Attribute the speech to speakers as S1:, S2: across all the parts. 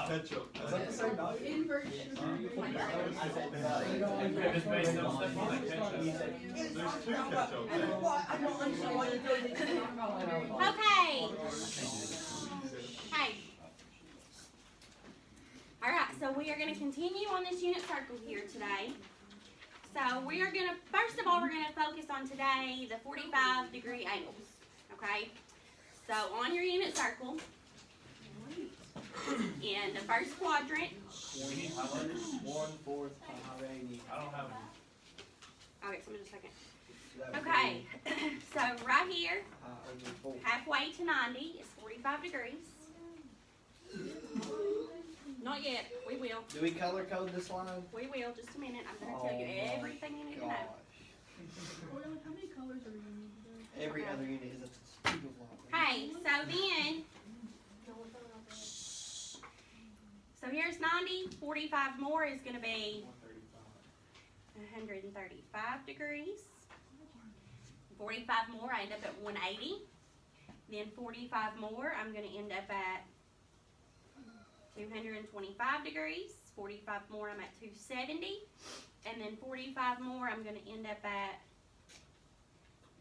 S1: Ketchup.
S2: Is that the same value?
S3: Invert sugar.
S2: I said
S4: Just based on stuff like ketchup.
S1: There's two ketchup.
S2: I don't understand why you're doing it.
S5: Okay. Hey. Alright, so we are going to continue on this unit circle here today. So we are going to, first of all, we're going to focus on today the 45-degree angles. Okay? So on your unit circle, in the first quadrant,
S2: 1/4 pi radius.
S4: I don't have any.
S5: okay, so just a second. Okay, so right here, halfway to 90 is 45 degrees. Not yet, we will.
S2: Do we color code this line?
S5: We will, just a minute. I'm going to tell you everything you need to know.
S3: How many colors are we gonna need to do?
S2: Every other unit is a speed of light.
S5: Hey, so then, so here's 90, 45 more is going to be 135 degrees. 45 more, I end up at 180. Then 45 more, I'm going to end up at 225 degrees. 45 more, I'm at 270. And then 45 more, I'm going to end up at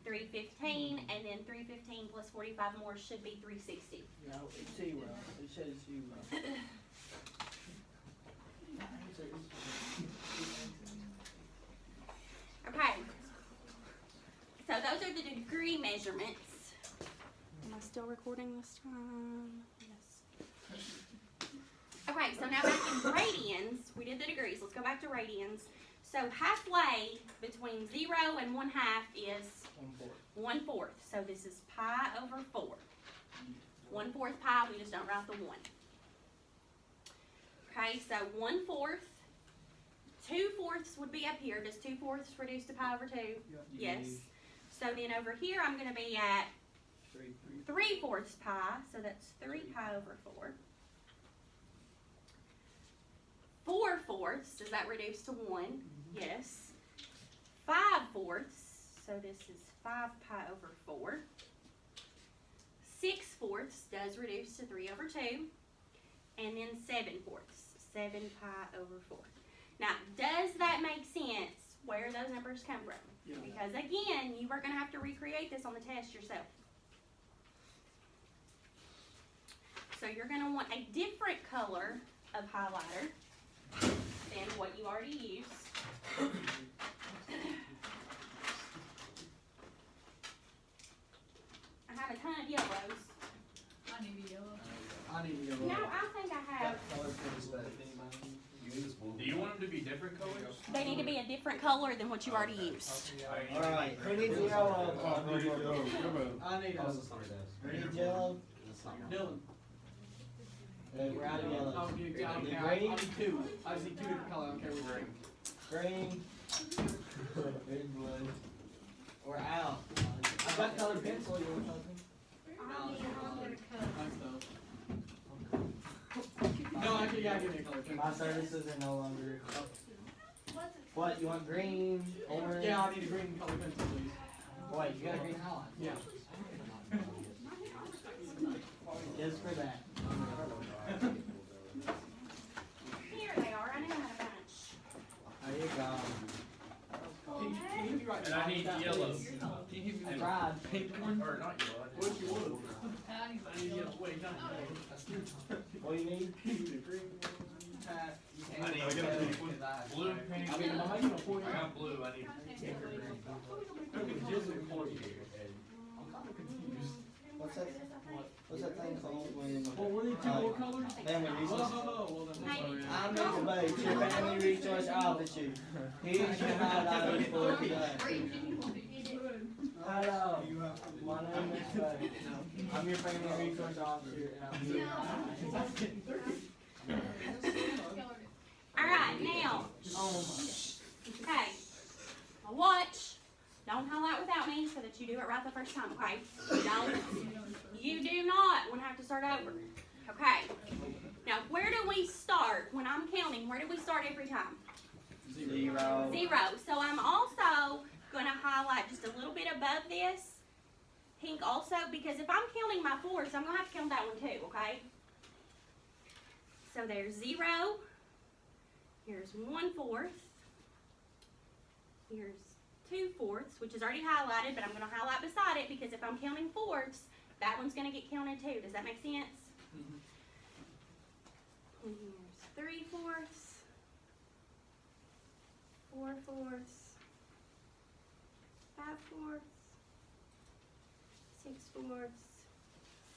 S5: 315. And then 315 plus 45 more should be 360.
S2: No, it's 0. It says 0.
S5: Okay, so those are the degree measurements. Am I still recording this time? Yes. Okay, so now back in radians, we did the degrees. Let's go back to radians. So halfway between 0 and 1/2 is 1/4. So this is pi over 4. 1/4 pi, we just don't write the 1. Okay, so 1/4. 2/4 would be up here. Does 2/4 reduce to pi over 2? Yes. So then over here I'm going to be at 3/4 pi. So that's 3 pi over 4. 4/4. Does that reduce to 1? Yes. 5/4. So this is 5 pi over 4. 6/4 does reduce to 3 over 2. And then 7/4. 7 pi over 4. Now, does that make sense where those numbers come from?
S2: Yeah.
S5: Because again, you are going to have to recreate this on the test yourself. So you're going to want a different color of highlighter than what you already used. I have a ton of yellows.
S3: I need a yellow.
S2: I need to go.
S5: No, I think I have.
S4: Do you want them to be different colors?
S5: They need to be a different color than what you already used.
S2: Alright, who needs yellow?
S1: I need yellow.
S2: I need yellow. Who needs yellow? Dylan. We're out of yellow.
S6: I
S2: Green?
S6: need 2. I just need 2 different colors. I don't care which ring.
S2: Green. Red, blue. We're out. I've got colored pencil. You want something?
S6: Thanks, though. No, actually, yeah, give me a color.
S2: My services are no longer. What? You want green? Orange?
S6: Yeah, I need a green color pencil, please.
S2: Wait, you got a green highlight?
S6: Yeah.
S2: Just for that.
S5: Here they are. I know how to bunch.
S2: There you go.
S6: Can you give me right
S4: And I need yellow.
S6: Can you give me
S2: I
S6: the
S2: tried.
S6: pink one?
S4: Or not yellow.
S6: What you want? I need yellow. Wait, not yellow. That's good.
S2: What do you need?
S6: You need a green one.
S4: I need
S1: I get a pink one.
S4: blue, pink.
S6: I mean, I'm making a point.
S4: I got blue. I need pink or green.
S6: I'm kind of confused.
S2: What's that? What's that thing called when?
S6: Well, we need 2 more colors?
S2: Family resources.
S6: Well, then I'm sorry.
S2: I'm Mr. Bates, your family resource officer. Here's your highlighter for today. Hello, my name is Bates. I'm your family resource officer, and I'm here.
S5: Alright, now, okay, now watch. Don't highlight without me so that you do it right the first time, okay? You do not want to have to start over. Okay. Now, where do we start when I'm counting? Where do we start every time?
S2: 0.
S5: 0. So I'm also going to highlight just a little bit above this. Pink also, because if I'm counting my 4s, I'm going to have to count that one too, okay? So there's 0. Here's 1/4. Here's 2/4, which is already highlighted, but I'm going to highlight beside it because if I'm counting fourths, that one's going to get counted too. Does that make sense? And here's 3/4, 4/4, 5/4, 6/4,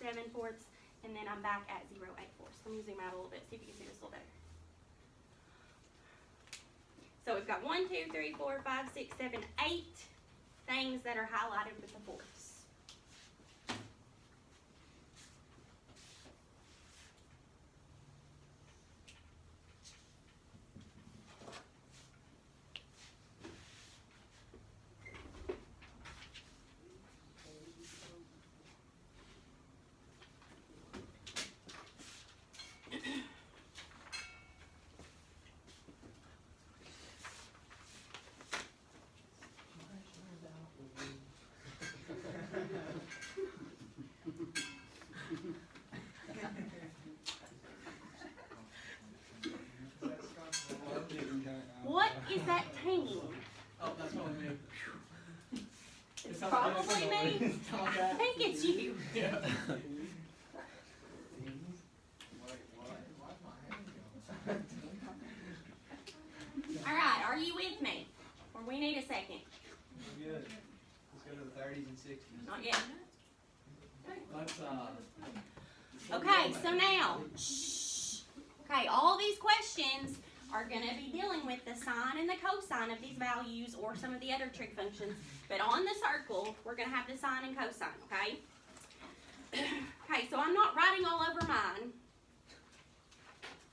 S5: 7/4, and then I'm back at 0.8/4. Let me zoom out a little bit, see if you can see this a little better. So we've got 1, 2, 3, 4, 5, 6, 7, 8 things that are highlighted with the fourths. What is that tanging?
S2: Oh, that's probably me.
S5: It's probably me. I think it's you.
S2: Yeah.
S5: All right, are you with me? Or we need a second?
S2: Good. Let's go to the 30s and 60s.
S5: Not yet.
S2: Let's
S5: Okay, so now, shh. Okay, all these questions are going to be dealing with the sine and the cosine of these values or some of the other trig functions. But on the circle, we're going to have the sine and cosine, okay? Okay, so I'm not writing all over mine.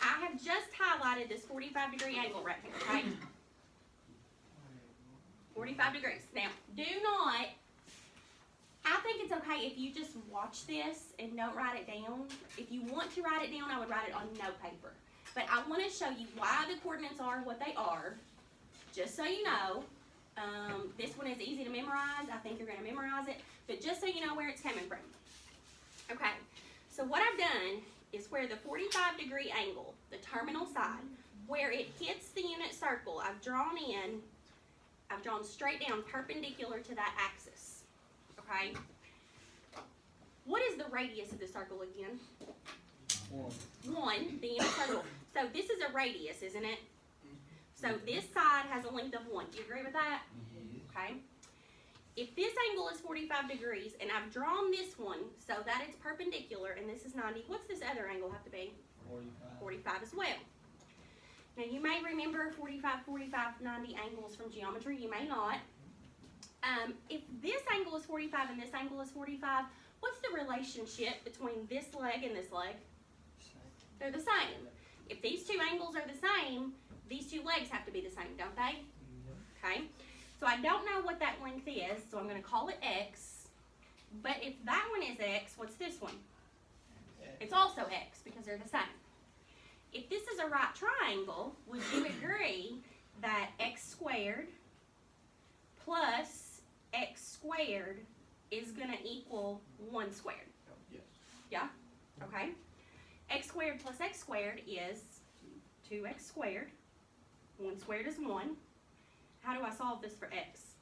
S5: I have just highlighted this 45-degree angle right here, okay? 45 degrees. Now, do not, I think it's okay if you just watch this and don't write it down. If you want to write it down, I would write it on no paper. But I want to show you why the coordinates are what they are, just so you know. This one is easy to memorize. I think you're going to memorize it, but just so you know where it's coming from. Okay, so what I've done is where the 45-degree angle, the terminal side, where it hits the unit circle, I've drawn straight down perpendicular to that axis, okay? What is the radius of the circle again? 1, the unit circle. So this is a radius, isn't it? So this side has a length of 1. Do you agree with that? Okay. If this angle is 45 degrees, and I've drawn this one so that it's perpendicular, and this is 90, what's this other angle have to be? 45 as well. Now you may remember 45, 45, 90 angles from geometry, you may not. If this angle is 45 and this angle is 45, what's the relationship between this leg and this leg? They're the same. If these two angles are the same, these two legs have to be the same, don't they? Okay. So I don't know what that length is, so I'm going to call it X. But if that one is X, what's this one? It's also X because they're the same. If this is a right triangle, would you agree that X squared plus X squared is going to equal 1 squared?
S2: Yes.
S5: Yeah? Okay. X squared plus X squared is 2X squared. 1 squared is 1. How do I solve this for X?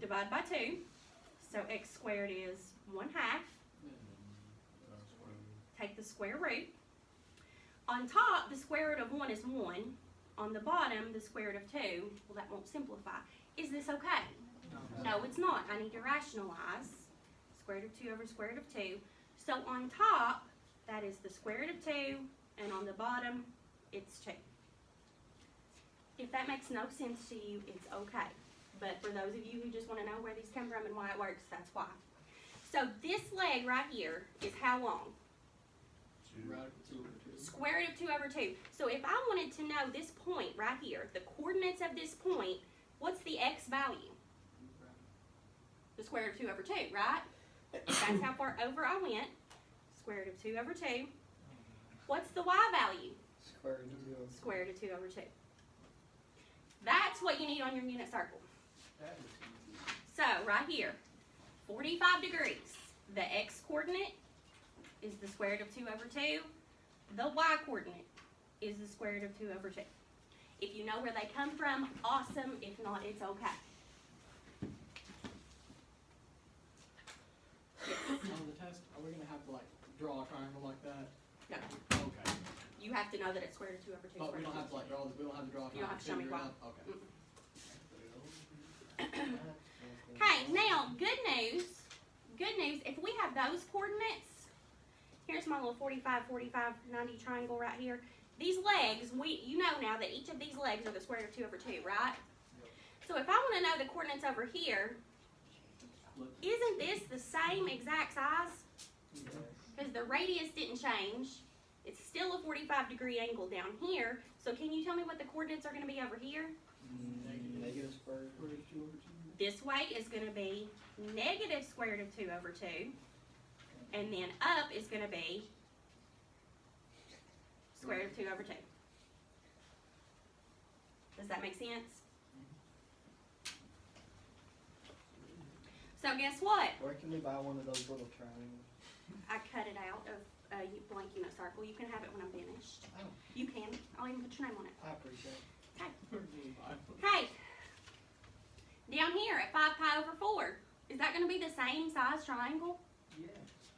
S5: Divide by 2. So X squared is 1/2. Take the square root. On top, the square root of 1 is 1. On the bottom, the square root of 2. Well, that won't simplify. Is this okay? No, it's not. I need to rationalize. Square root of 2 over square root of 2. So on top, that is the square root of 2, and on the bottom, it's 2. If that makes no sense to you, it's okay. But for those of you who just want to know where these come from and why it works, that's why. So this leg right here is how long? Square root of 2 over 2. So if I wanted to know this point right here, the coordinates of this point, what's the X value? The square root of 2 over 2, right? That's how far over I went. Square root of 2 over 2. What's the Y value? Square root of 2 over 2. That's what you need on your unit circle. So, right here, 45 degrees. The X coordinate is the square root of 2 over 2. the y coordinate is the square root of 2 over 2. If you know where they come from, awesome. If not, it's okay.
S2: On the test, are we gonna have to like draw a triangle like that?
S5: No.
S2: Okay.
S5: You have to know that it's square root of 2 over 2.
S2: But
S5: square
S2: we
S5: root
S2: don't
S5: of
S2: have to like draw. We don't have to draw a
S5: You don't have to show me
S2: triangle.
S5: why.
S2: Okay.
S5: Okay, now, good news. Good news, if we have those coordinates, here's my little 45, 45, 90 triangle right here. These legs, you know now that each of these legs are the square root of 2 over 2, right? So if I want to know the coordinates over here, isn't this the same exact size? Because the radius didn't change. It's still a 45-degree angle down here. So can you tell me what the coordinates are going to be over here?
S2: Negative square root of 2 over 2.
S5: This way is going to be negative square root of 2 over 2. And then up is going to be square root of 2 over 2. Does that make sense? So guess what?
S7: Where can we buy one of those little triangles?
S5: I cut it out of a blank unit circle. You can have it when I'm finished.
S7: Oh.
S5: You can. I'll even put your name on it.
S7: I appreciate it.
S5: Hey, down here at 5 pi over 4, is that going to be the same size triangle?
S7: Yeah.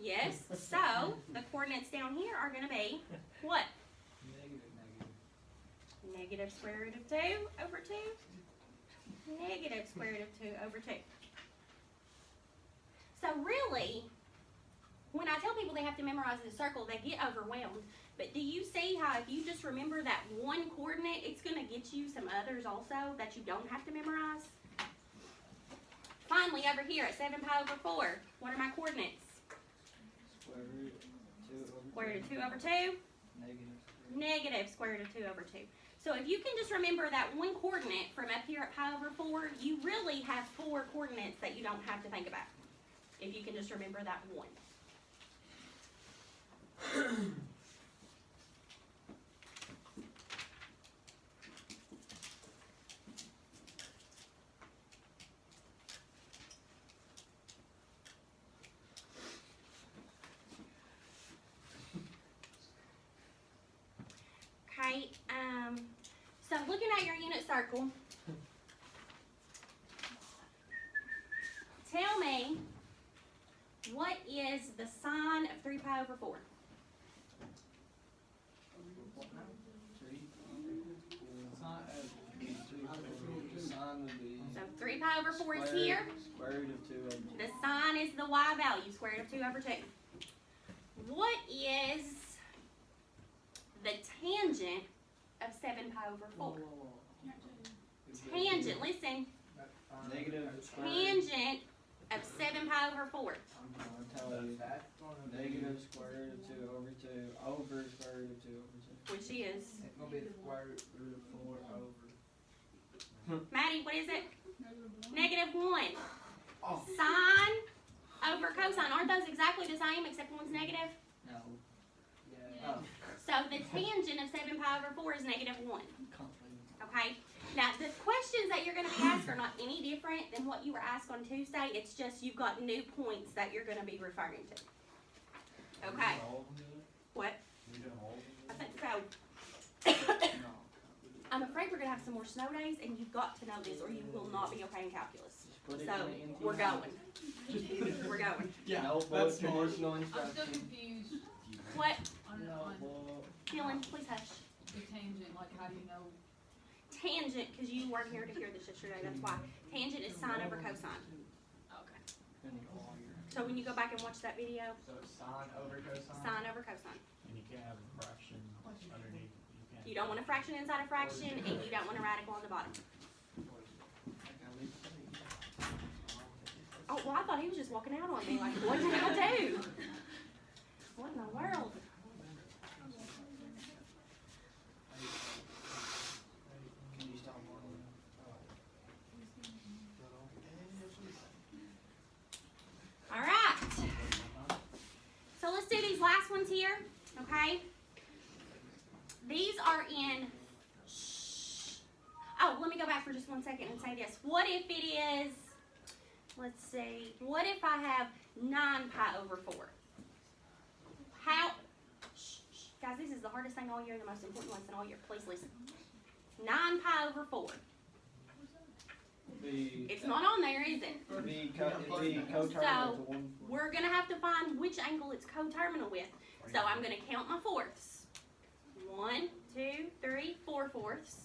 S5: Yes. So the coordinates down here are going to be what? Negative square root of 2 over 2. Negative square root of 2 over 2. So really, when I tell people they have to memorize the circle, they get overwhelmed. But do you see how if you just remember that one coordinate, it's going to get you some others also that you don't have to memorize? Finally, over here at 7 pi over 4, what are my coordinates?
S7: Square root 2 over 2.
S5: Square root of 2 over 2.
S7: Negative.
S5: Negative square root of 2 over 2. So if you can just remember that one coordinate from up here at pi over 4, you really have 4 coordinates that you don't have to think about. If you can just remember that one. Okay, so looking at your unit circle, tell me what is the sine of 3 pi over 4?
S7: Sine would be
S5: So 3 pi over 4 is here.
S7: square root of 2 over 2.
S5: The sine is the y value, square root of 2 over 2. What is the tangent of 7 pi over 4? Tangent, listen.
S7: Negative square root.
S5: Tangent of 7 pi over 4.
S7: I'm telling you. Negative square root of 2 over 2 over square root of 2 over 2.
S5: Which is,
S7: It's going to be square root of 4 over.
S5: Maddie, what is it?
S3: -1.
S5: -1.
S7: Oh.
S5: Sine over cosine. Aren't those exactly the same except one's negative?
S7: No. Yeah.
S3: Yeah.
S5: So the tangent of 7 pi over 4 is -1.
S7: Can't believe
S5: Okay? Now, the questions that you're going to be asked are not any different than what you were asked on Tuesday. It's just you've got new points that you're going to be referring to. Okay? What? I think so.
S7: it. No.
S5: I'm afraid we're going to have some more snow days, and you've got to know this, or you will not be okay in calculus.
S7: Just put it
S5: So,
S7: in the
S5: we're
S7: NT.
S5: going. We're going.
S2: Yeah.
S7: No
S2: That's
S7: full
S2: smart.
S7: traditional
S6: I'm still
S7: instruction.
S6: confused
S5: What?
S6: on,
S7: No
S6: on
S7: full.
S5: Dylan, please hush.
S6: the tangent, like how do you know?
S5: Tangent, because you weren't here to hear this yesterday, that's why. Tangent is sine over cosine.
S6: Okay.
S5: So when you go back and watch that video,
S4: So it's sine over cosine?
S5: sine over cosine.
S1: And you can't have a fraction underneath.
S5: You don't want a fraction inside a fraction, and you don't want a radical on the bottom. Oh, well, I thought he was just walking out on me, like, what did I do? What in the world?
S7: Can you stop one?
S5: All right. So let's do these last ones here, okay? These are in, oh, let me go back for just 1 second and say this. What if it is, let's see, what if I have 9 pi over 4? How, guys, this is is the hardest thing all year, the most important lesson all year. Please listen. 9 pi over 4. It's not on there, is it?
S7: It'd be co-terminal to 1.
S5: We're going to have to find which angle it's coterminal with. So I'm going to count my fourths. 1, 2, 3, 4 fourths.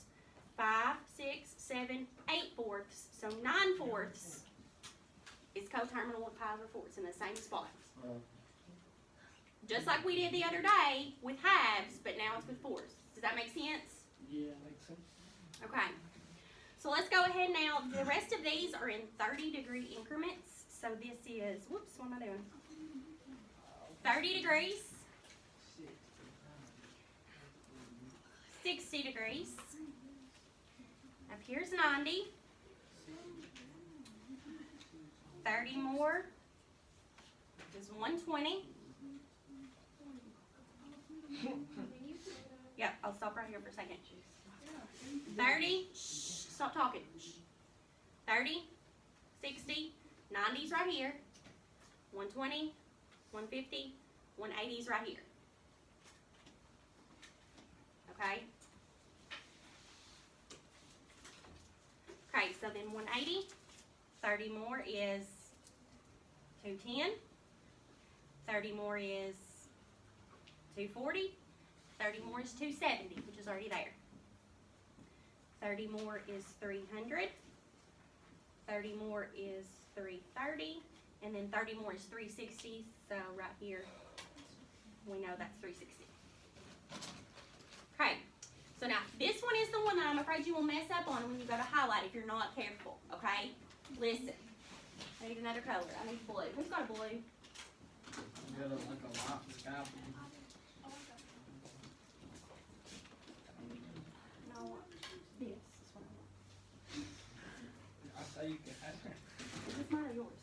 S5: 5, 6, 7, 8 fourths. So 9 fourths is coterminal with pi over 4. It's in the same spot. Just like we did the other day with halves, but now it's with fourths. Does that make sense?
S7: Yeah, makes sense.
S5: Okay. So let's go ahead now. The rest of these are in 30-degree increments. So this is, whoops, what am I doing? 30 degrees, 60 degrees. Up here's 90. 30 more is 120. Yep, I'll stop right here for a second. 30, shh, stop talking. 30, 60, 90's right here. 120, 150, 180's right here. Okay? Okay, so then 180, 30 more is 210. 30 more is 240. 30 more is 270, which is already there. 30 more is 300. 30 more is 330. And then 30 more is 360. So right here, we know that's 360. Okay, so now this one is the one that I'm afraid you will mess up on when you go to highlight if you're not careful, okay? Listen, I need another color. I need blue. Who's got a blue?
S7: Got like a light sky.
S5: No, this is what I want.
S7: I say you can have it.
S5: Is this mine or yours?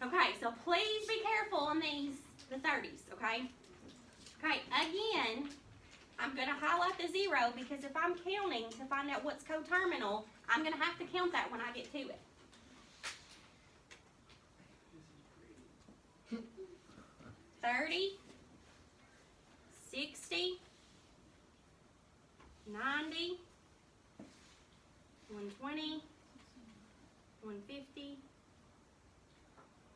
S5: Okay, so please be careful on these, the 30s, okay? Okay, again, I'm going to highlight the 0 because if I'm counting to find out what's coterminal, I'm going to have to count that when I get to it. $30, 60, 90, 120, 150,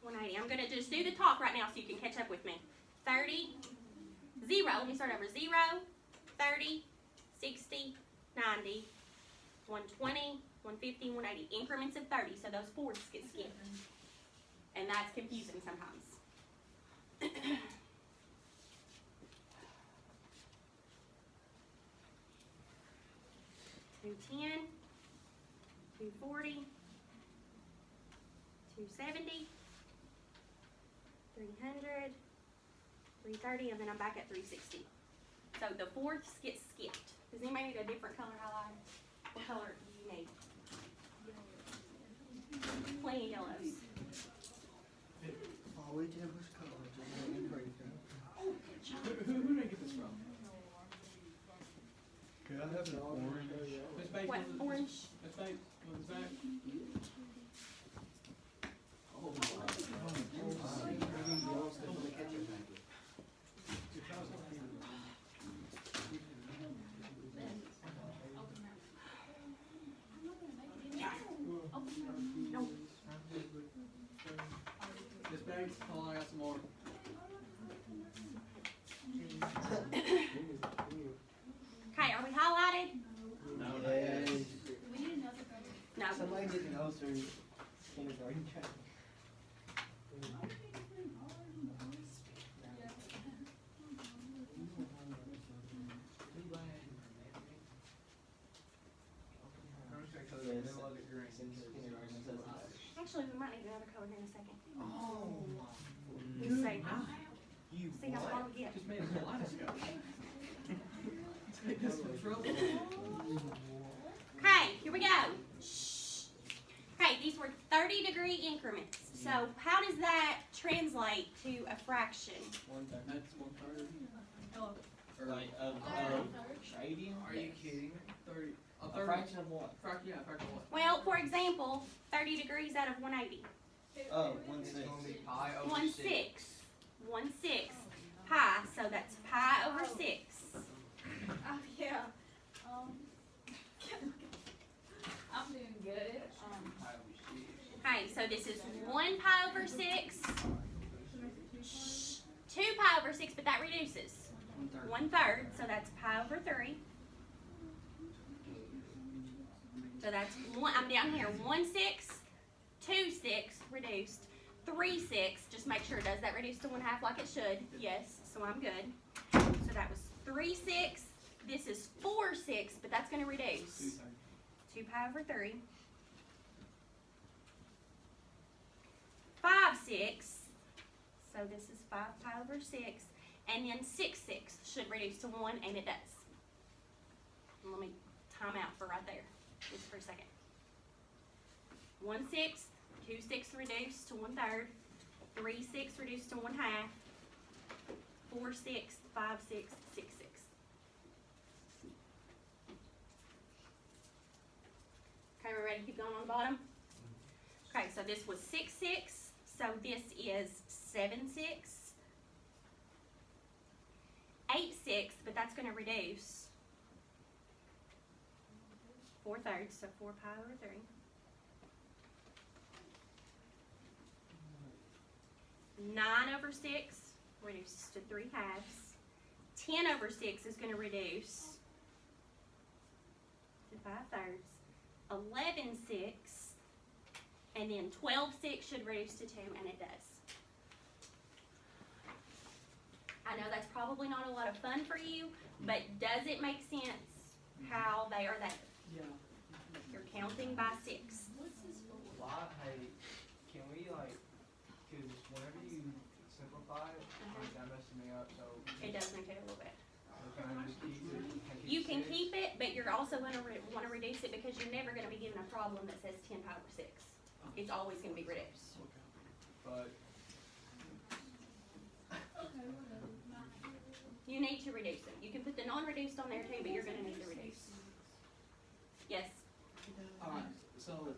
S5: 180. I'm going to just do the talk right now so you can catch up with me. 30, 0, let me start over. 0, 30, 60, 90, 120, 150, 180. Increments of 30, so those fourths get skipped. And that's confusing sometimes. 210, 240, 270, 300, 330, and then I'm back at 360. So the fourths get skipped. Does anybody need a different color highlight? What color do you need? Plenty of yellows.
S7: Whichever's color, just make it pretty.
S1: Who did I get this from? Could I have an orange? Miss Banks,
S5: What, orange?
S1: Miss Banks, on this back?
S5: No.
S1: Miss Banks, hold on, I got some more.
S5: Okay, are we highlighted?
S1: No,
S7: Yes.
S3: We need another color.
S5: No.
S7: Somebody didn't go through kindergarten training.
S5: Actually, we might need another color here in a second.
S1: Oh,
S5: Just say,
S1: you
S5: see how far we get.
S1: just made a kaleidoscope. Take us some trouble.
S5: Okay, here we go. Shh. Okay, these were 30-degree increments. So how does that translate to a fraction?
S7: 1/3. That's 1/3.
S3: Oh,
S7: Or like of radian.
S1: Are you kidding me? 30.
S7: A fraction of what?
S1: Yeah, fraction of what?
S5: Well, for example, 30 degrees out of 180.
S7: Oh, 1/6.
S4: It's gonna be pi over
S5: 1/6. 1/6 pi. so that's pi over 6.
S3: Oh, yeah. I'm doing good.
S5: Okay, so this is 1 pi over 6, 2 pi over 6, but that reduces. 1/3, so that's pi over 3. So that's one. I'm down here. 1/6, 2/6 reduced, 3/6. Just make sure, does that reduce to 1/2 like it should? Yes. So I'm good. So that was 3/6. This is 4/6, but that's going to reduce. 2 pi over 3. 5/6. So this is 5 pi over 6. And then 6/6 should reduce to 1, and it does. Let me time out for right there, just for a second. 1/6, 2/6 reduced to 1/3, 3/6 reduced to 1/2, 4/6, 5/6, 6/6. Okay, we're ready to keep going on the bottom? Okay, so this was 6/6, so this is 7/6. 8/6, but that's going to reduce 4/3, so 4 pi over 3. 9 over 6 reduces to 3/2. 10 over 6 is going to reduce to 5/3. 11/6, and then 12/6 should reduce to 2, and it does. I know that's probably not a lot of fun for you, but does it make sense how they are there?
S2: Yeah.
S5: You're counting by 6.
S3: What's this for?
S4: Why, hey, can we like, cause whenever you simplify it, like that messes me up, so.
S5: It does make it a little bit.
S4: Can I just keep it?
S5: You can
S4: 6?
S5: keep it, but you're also going to want to reduce it because you're never going to be given a problem that says 10 pi over 6. It's always going to be reduced.
S4: But,
S3: Okay, whatever.
S5: You need to reduce it. You can put the non-reduced on there too, but you're going to need to reduce. Yes?
S1: Alright, so,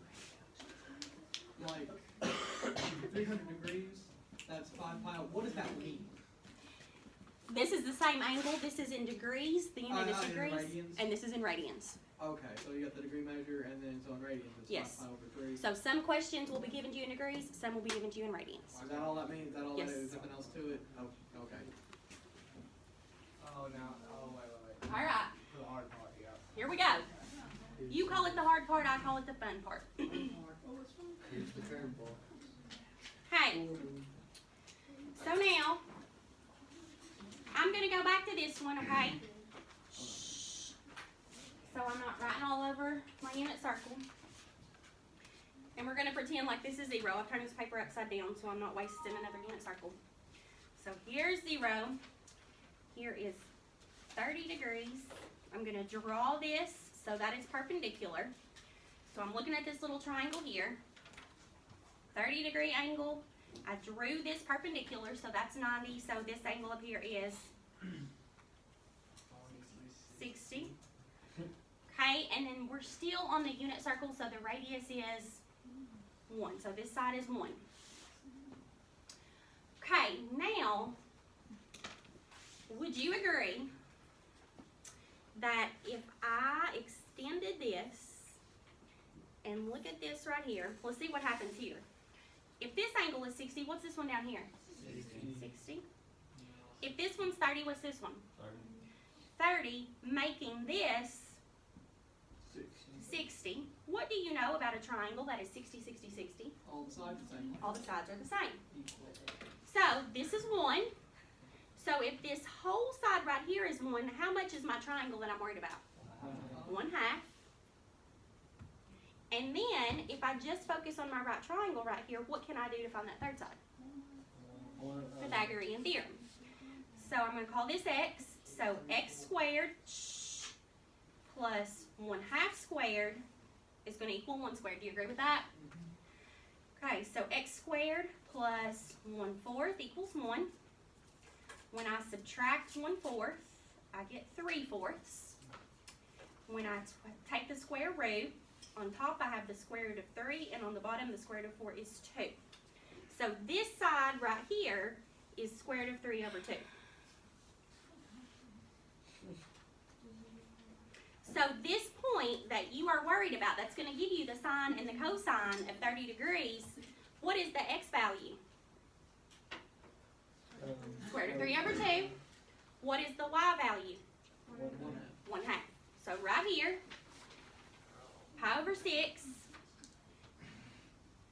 S1: like, 300 degrees, that's 5 pi. What does that mean?
S5: This is the same angle. This is in degrees. The unit is
S1: in
S5: degrees.
S1: radians?
S5: And this is in radians.
S1: Okay, so you got the degree measure, and then so in radians, it's
S5: Yes.
S1: 5 pi over 3.
S5: So some questions will be given to you in degrees, some will be given to you in radians.
S1: Is that all that means? Is that all
S5: Yes.
S1: that is? Nothing else to it? Oh, okay.
S4: oh, now, oh, wait.
S5: All right,
S4: The hard part, yeah.
S5: here we go. You call it the hard part, I call it the fun part.
S3: Oh, what's wrong?
S7: Here's the curveball.
S5: Hey, so now, I'm gonna go back to this one, okay? Shh. So I'm not writing all over my unit circle. And we're gonna pretend like this is 0. I've turned this paper upside down, so I'm not wasting another unit circle. So here's 0. Here is 30 degrees. I'm gonna draw this so that it's perpendicular. So I'm looking at this little triangle here. 30-degree angle. I drew this perpendicular, so that's 90. So this angle up here is 60. Okay, and then we're still on the unit circle, so the radius is 1. So this side is 1. Okay, now, would you agree that if I extended this and look at this right here, let's see what happens here. If this angle is 60, what's this one down here? 60. If this one's 30, what's this one? 30, making this 60. What do you know about a triangle that is 60, 60, 60?
S1: All the sides the same.
S5: All the sides are the same. So this is 1. So if this whole side right here is 1, how much is my triangle that I'm worried about? 1/2. And then if I just focus on my right triangle right here, what can I do to find that third side? Pythagorean theorem. So I'm going to call this x. So x squared plus 1/2 squared is going to equal 1 squared. Do you agree with that? Okay, so x squared plus 1/4 equals 1. When I subtract 1/4, I get 3/4. When I take the square root, on top I have the square root of 3, and on the bottom the square root of 4 is 2. So this side right here is square root of 3 over 2. So this point that you are worried about, that's gonna give you the sine and the cosine of 30 degrees, what is the x value? Square root of 3 over 2. What is the y value? 1/2. So right here, pi over 6,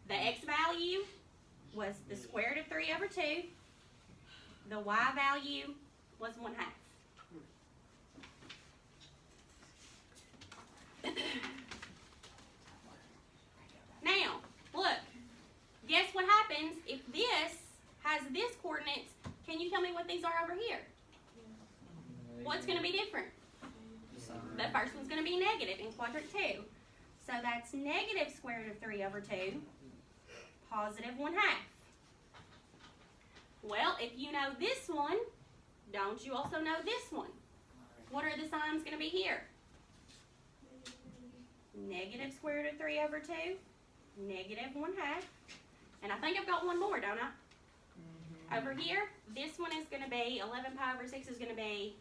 S5: the x value was the square root of 3 over 2. The y value was 1/2. Now, look, guess what happens if this has this coordinates? Can you tell me what these are over here? What's going to be different? The first one's going to be negative in quadrant 2. So that's negative square root of 3 over 2, positive 1/2. Well, if you know this one, don't you also know this one? What are the signs going to be here? Negative square root of 3 over 2, negative 1/2. And I think I've got one more, don't I? Over here, this one is going to be, 11 pi over 6 is going to be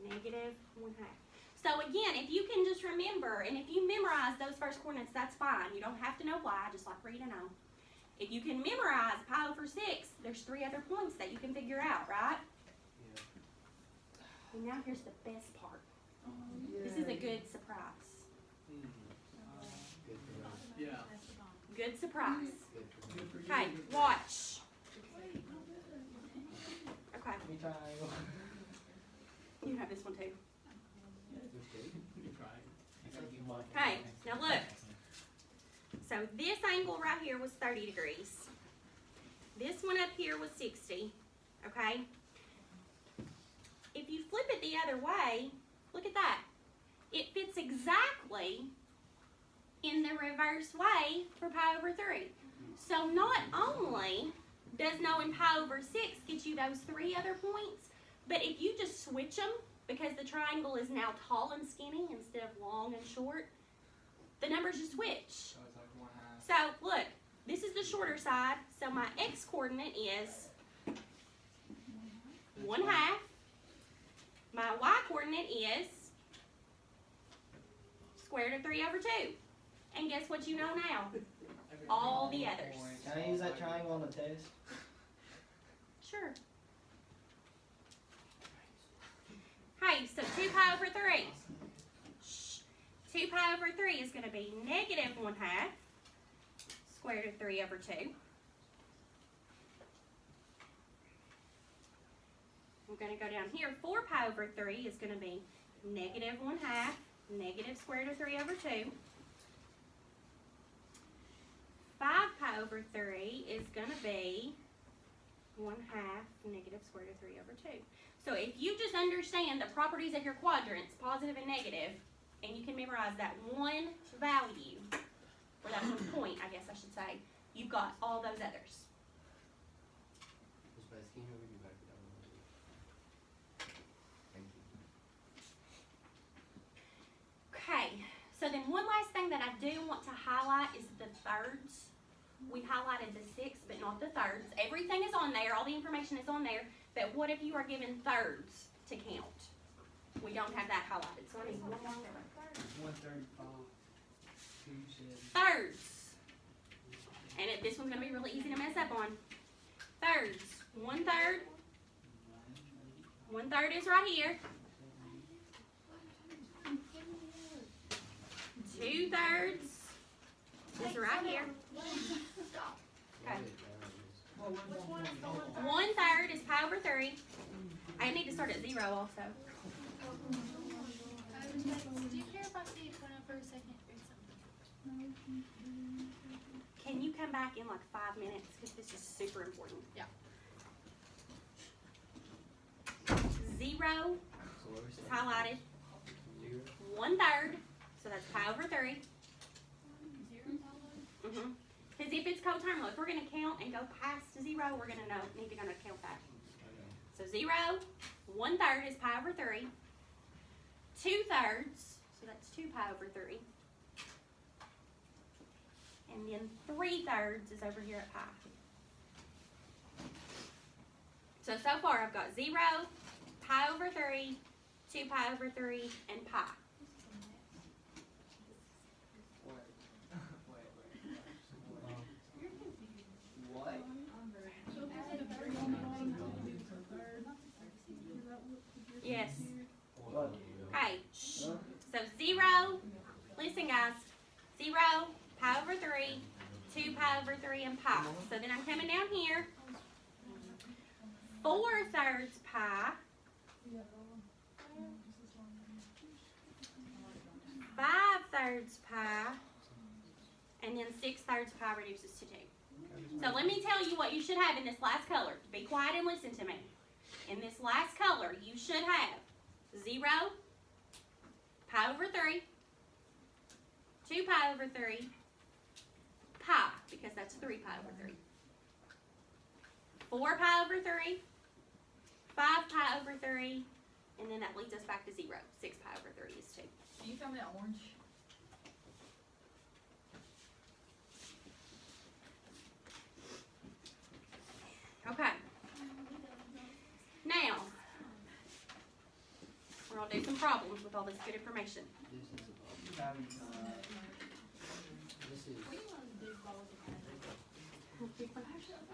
S5: negative 1/2. So again, if you can just remember, and if you memorize those first coordinates, that's fine. You don't have to know why, just like for you to know. If you can memorize pi over 6, there's 3 other points that you can figure out, right?
S4: Yeah.
S5: And now here's the best part. This is a good surprise.
S1: Yeah.
S5: Good surprise.
S1: Good for you.
S5: Okay, watch. Okay,
S2: Any triangle.
S5: you have this one too.
S1: You try.
S5: Okay, now look. So this angle right here was 30 degrees. This one up here was 60, okay? If you flip it the other way, look at that. It fits exactly in the reverse way for pi over 3. So not only does knowing pi over 6 get you those 3 other points, but if you just switch them, because the triangle is now tall and skinny instead of long and short, the numbers just switch.
S4: So it's like 1/2.
S5: So look, this is the shorter side, so my x coordinate is 1/2. My y coordinate is square root of 3 over 2. And guess what you know now? All the others.
S2: Can I use that triangle on the test?
S5: Sure. Hey, so 2 pi over 3. Shh. 2 pi over 3 is going to be negative 1/2 square root of 3 over 2. We're going to go down here. 4 pi over 3 is going to be negative 1/2 negative square root of 3 over 2. 5 pi over 3 is going to be 1/2 negative square root of 3 over 2. So if you just understand the properties of your quadrants, positive and negative, and you can memorize that one value, or that one point, I guess I should say, you've got all those others. Okay, so then one last thing that I do want to highlight is the thirds. We highlighted the sixths, but not the thirds. Everything is on there, all the information is on there, but what if you are given thirds to count? We don't have that highlighted, so I need one more.
S4: 135. So you said.
S5: Thirds. And this one's going to be really easy to mess up on. Thirds. 1/3. 1/3 is right here. 2/3 is right here. Okay. 1/3 is pi over 3. I need to start at 0 also.
S3: Do you care if I see you turn up for a second or something?
S5: Can you come back in like 5 minutes? Because this is super important.
S3: Yeah.
S5: 0 is highlighted. 1/3, so that's pi over 3. Because if it's coterminal, if we're going to count and go past 0, we're going to need to count that. So 0, 1/3 is pi over 3. 2/3, so that's 2 pi over 3. And then 3/3 is over here at pi. So far I've got 0, pi over 3, 2 pi over 3, and pi.
S2: What?
S3: So if it's a 3 on the bottom, how big is the third? Is that what the
S5: Yes.
S3: difference here?
S2: What?
S5: Okay, shh. So 0, listen guys, 0, pi over 3, 2 pi over 3, and pi. So then I'm coming down here, 4/3 pi, 5/3 pi, and then 6/3 pi reduces to 2. So let me tell you what you should have in this last color. Be quiet and listen to me. In this last color, you should have 0, pi over 3, 2 pi over 3, pi, because that's 3 pi over 3, 4 pi over 3, 5 pi over 3, and then that leads us back to 0. 6 pi over 3 is 2.
S6: Can you tell me that orange?
S5: Okay. Now, we're gonna do some problems with all this good information.
S7: This is a problem. This is,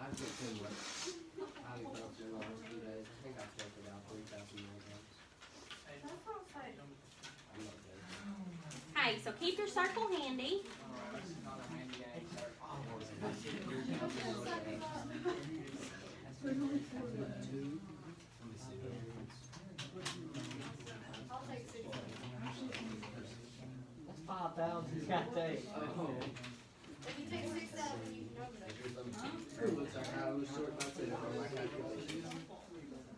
S7: I've got too much. I've been up there the last 2 days. I think I've checked it out 3,000 milligrams. I'm not good.
S5: Hey, so keep your circle handy.
S4: This is not a handy game, sir.
S2: That's 5,000 you got to take.
S7: Oh.
S8: If you take 6,000, you can know that.
S7: It looks like I was short by 2 on my calculations.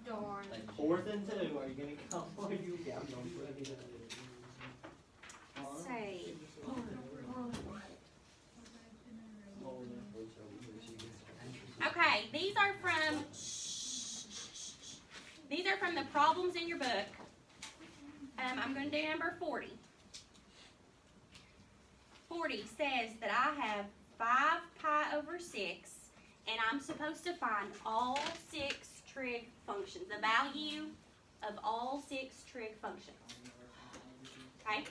S8: Darn.
S2: 4th and 2, are you gonna come for you? Yeah, I'm going for it.
S5: Let's see. Okay, these are from the problems in your book. I'm going to do number 40. 40 says that I have 5 pi over 6, and I'm supposed to find all 6 trig functions, the value of all 6 trig functions. Okay?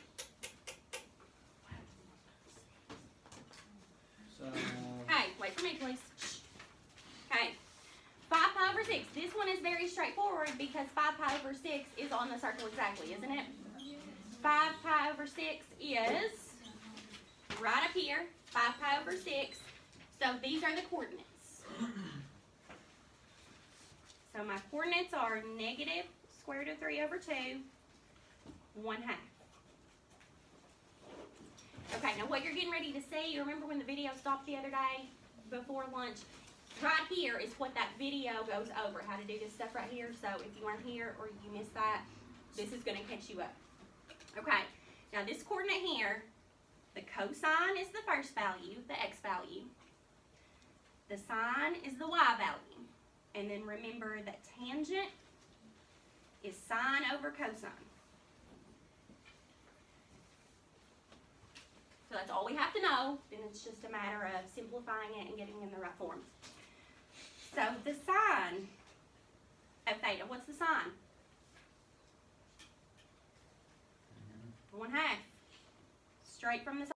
S2: So,
S5: Hey, wait for me, please. Okay. 5 pi over 6. This one is very straightforward because 5 pi over 6 is on the circle exactly, isn't it? 5 pi over 6 is right up here. 5 pi over 6. So these are the coordinates. So my coordinates are negative square root of 3 over 2, 1/2. Okay, now what you're getting ready to see, you remember when the video stopped the other day before lunch? Right here is what that video goes over, how to do this stuff right here. So if you weren't here or you missed that, this is going to catch you up. Okay, now this coordinate here, the cosine is the first value, the x value. The sine is the y value. And then remember that tangent is sine over cosine. So that's all we have to know. Then it's just a matter of simplifying it and getting in the right form. So the sine of theta, what's the sine? 1/2. Straight from the